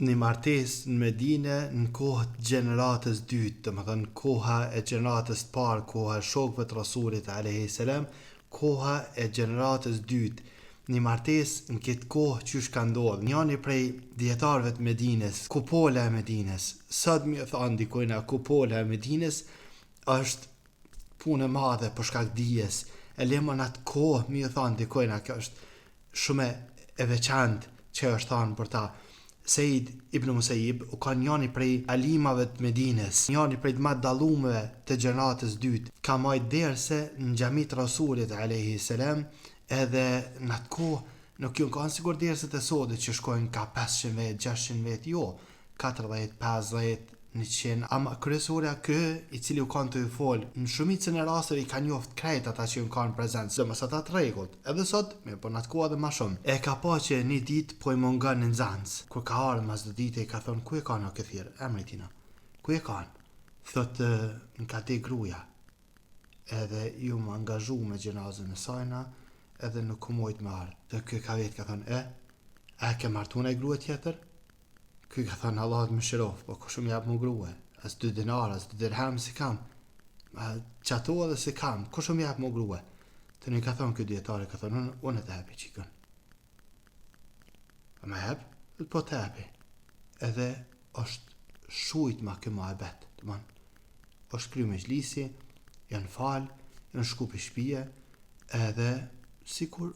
një martesë në Medinë në kohë të gjeneratës dytë, domethënë koha e gjeneratës të parë, koha e shokëve të Rasulit alayhis salam, koha e gjeneratës dytë. Një martesë në këtë kohë qysh ka ndodhur. Njëri prej dietarëve të Medinës, kupola e Medinës, sot më thon dikujna kupola e Medinës është punë e madhe për shkak dijes. E lemon atë kohë më thon dikujna kjo është shumë e veçantë që është thënë për ta. Sejid ibn Musayyib u ka njëri prej alimave të Medinës, njëri prej të më dallumëve të gjeneratës dytë, ka marrë derse në xhamit Rasulit alayhis salam, edhe në atë kohë nuk ju kanë sigur derset e sodit që shkojnë ka 500 vet, 600 vet, jo, 40, 50, 100, ama kryesorja kë i cili u kanë të fol në shumicën e rasteve i ka njoft krejt ata që u kanë prezant, domos ata të rregullt. Edhe sot, mirë, po në atë kohë edhe më shumë. E ka pa që një ditë po i mungon në nxans. Kur ka ardhur mas do ditë i ka thonë ku e kanë o këthir, emri tina. Ku e kanë? Thotë në ka te gruaja. Edhe ju më angazhu me gjenazën e sajna, edhe nuk ku mojt me ardhë. Dhe ky ka vetë ka thonë, a ke martu në grua tjetër? Ky ka thënë Allah të më shirof, po kush më jap më grua? As 2 dinar, as 2 dirham si kam. Qato edhe si kam, kush më jap më grua? Të një ka thënë ky dietari, ka thënë unë të hapi qikën. A me hap? Po të hapi. Edhe është shujt ma kjo ma e betë, të manë. është kry me gjlisi, janë falë, janë shku për shpije, edhe sikur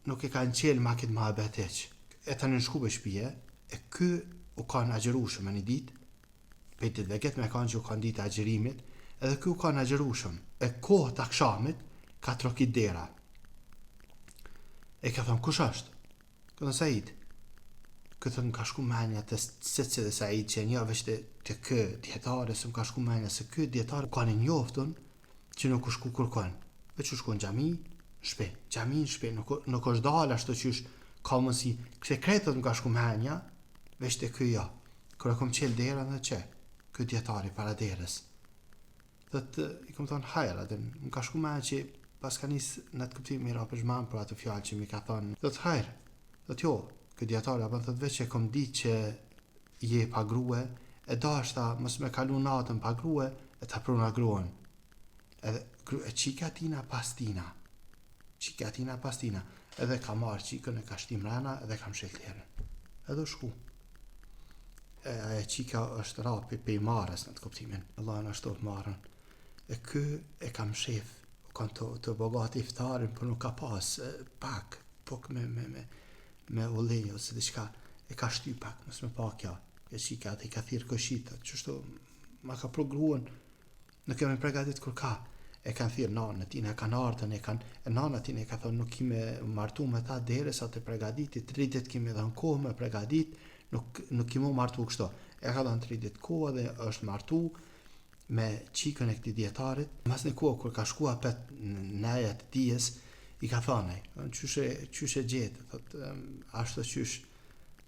nuk e kanë qelë ma këtë ma e betë eqë. E të në shku për shpije, e ky u kanë agjerushëm e një ditë, pejtit dhe këtë me kanë që u kanë ditë agjerimit, edhe ky u kanë agjerushëm. E kohë të akshamit, ka trokit dera. E ka thëmë, kush është? Këtën Said. Këtën ka shku menja të se dhe Said që një veç të kë djetare, se më ka shku menja se kë djetare ka një njoftën që nuk u shku kërkon. Veç u shku në gjami, shpe, nuk është dalë ashtu që ka mësi, këse kretët më ka shku menja, veç të kjo, kër e kom qelë dera dhe që, kjo djetari para derës. Dhe të i kom thonë hajra, dhe më ka shku menja që pas ka njësë në të këptim mira për zhman për atë fjallë që mi ka thonë, dhe të hajrë, dhe të jo, kjo djetari, apën thët veç e kom ditë që je pa grue, e da është ta mos me kalu natën pa grue, e ta pruna gruën. Edhe e qika tina pas tina, edhe ka marrë qikën e ka shtim rana, edhe kam shek ljerën. Edhe shku. E qika është rapi pe i marës në të koptimin. Allah në ashtot marën. E kë e kam shef, kanë të bogat iftarin, për nuk ka pas pak, pok me ullej, ose diçka, e ka shty pak, mësë me pa kja. E qika atë i ka thirë këshita, qështu ma ka progruen, nuk kemi pregatit kur ka. E kanë thirë nanë tina, e kanë ardhën, e nanë tina e ka thonë nuk kime martu me ta dhere sa të pregaditit, 3 dit kime dhe në kohë me pregadit, nuk kime martu kështo. E ka thonë 3 dit kohë dhe është martu me qikën e këti djetarit. Mas në kohë, kur ka shkua pet në ajet dijes, i ka thonë, qysh e gjetë, thotë, ashtë qysh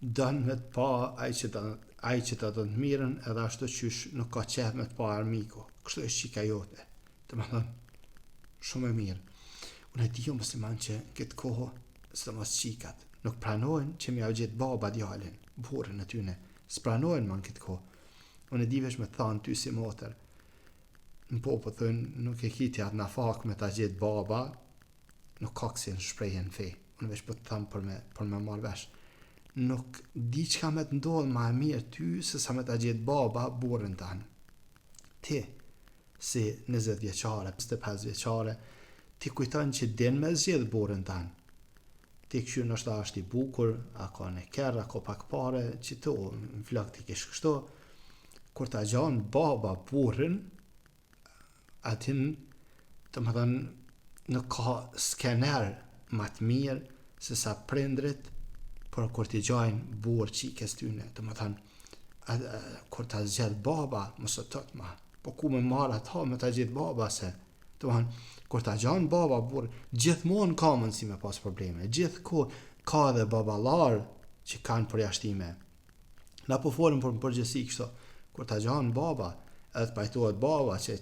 dënë me të pa aj që të dënë të mirën, edhe ashtë qysh nuk ka qef me të pa armiko. Kështu është qika jote. Të më thënë, shumë e mirë. Unë e dijo musliman që në këtë kohë, së mos qikat, nuk pranojnë që mi au gjithë baba djalin, burën e tyne, së pranojnë ma në këtë kohë. Unë e di vesh me thënë ty si motër, në po thënë, nuk e kiti atë në fakë me ta gjithë baba, nuk ka kësi në shprejhe në fej. Unë vesh po të thëmë për me marrë vesh. Nuk di që ka me të ndodhë ma e mirë ty, se sa me ta gjithë baba, burën tanë. Ti, si 20 vjeqare, 25 vjeqare, ti kujton që din me zjedh burën tanë. Ti këshu nështë ashtë i bukur, a ka në kërë, a ka pak pare, që to, në flak ti kishë kështu, kur ta gjanë baba burën, atin, të më thënë, nuk ka skener ma të mirë, se sa prindrit, por kur ti gjajnë burë qikës tyne, të më thënë, kur ta zjedh baba, mësë tëtë ma, po ku me marrë ata me ta gjithë baba se, të më thënë, kur ta gjanë baba burë, gjithmonë ka mundësi me pas probleme, gjithë ka dhe babalar që kanë përjashtime. Na po folëm për përgjësi kështu, kur ta gjanë baba, edhe të pajtohet baba që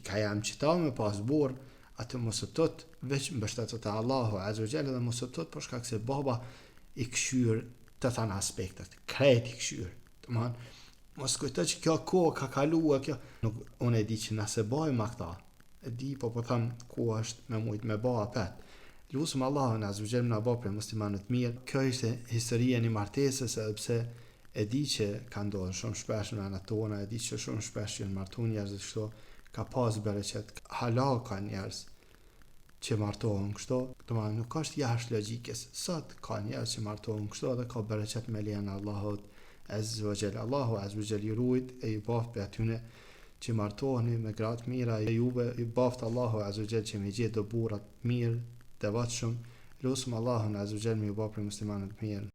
ka jam qita me pas burë, atë mësë tëtë, veç mbështetët e Allahu, Azza wa Jalla dhe mësë tëtë, për shkak se baba i këshyr të thanë aspektet, krejt I këshyrë. Domthon, mos kujto që kjo kohë ka kaluar, kjo nuk unë e di që nëse bëjmë këta, e di po them ku është me mujt me bë apet. Lusim Allahun azhajal na bë për muslimanët mirë. Kjo ishte historia e një martesës, edhe pse e di që ka ndodhur shumë shpesh në anët tona, e di që shumë shpesh janë martuar njerëz dhe kështu, ka pas bereqet, hala ka njerëz që martohen kështu, domethënë nuk është jashtë logjikës. Sot ka njerëz që martohen kështu dhe ka bereqet me lejen e Allahut azza wa jall. Allahu azza wa jall ju ruajt e ju baf për atyne që martoheni me gratë mira, e juve I baft Allahu azza wa jall që me gjetë burrat mirë, devotshëm. Lusim Allahun azza wa jall me ju bë për muslimanët mirë.